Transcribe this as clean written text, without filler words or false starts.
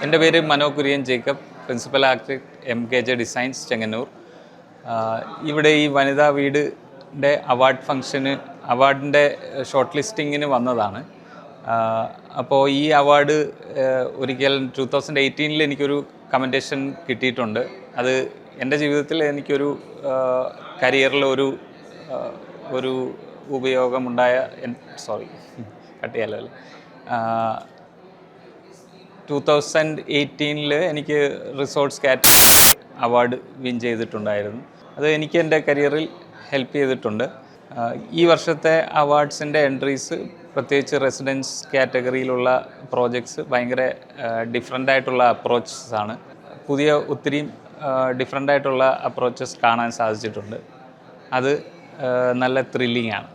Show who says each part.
Speaker 1: എൻ്റെ പേര് മനോ Kurian Jacob, principal architect MKJ designs Chengannur. ഇവിടെ ഈ വനിതാ വീടിൻ്റെ അവാർഡിൻ്റെ ഷോർട്ട് ലിസ്റ്റിങ്ങിന് വന്നതാണ്. അപ്പോൾ ഈ അവാർഡ് ഒരിക്കൽ 2018 എനിക്കൊരു കമൻറ്റേഷൻ കിട്ടിയിട്ടുണ്ട്. അത് എൻ്റെ ജീവിതത്തിൽ എനിക്കൊരു കരിയറിൽ ഒരു ഉപയോഗമുണ്ടായ കട്ടിയല്ലേ 2018 എനിക്ക് റിസോർട്ട്സ് കാറ്റഗറി അവാർഡ് വിൻ ചെയ്തിട്ടുണ്ടായിരുന്നു. അത് എനിക്ക് എൻ്റെ കരിയറിൽ ഹെൽപ്പ് ചെയ്തിട്ടുണ്ട്. ഈ വർഷത്തെ അവാർഡ്സിൻ്റെ എൻട്രീസ് പ്രത്യേകിച്ച് റെസിഡൻസ് കാറ്റഗറിയിലുള്ള പ്രോജക്ട്സ് ഭയങ്കര ഡിഫറെൻ്റായിട്ടുള്ള അപ്രോച്ചസ് ആണ്. ഒത്തിരിയും ഡിഫറെൻ്റായിട്ടുള്ള അപ്രോച്ചസ് കാണാൻ സാധിച്ചിട്ടുണ്ട്. അത് നല്ല ത്രില്ലിംഗ് ആണ്.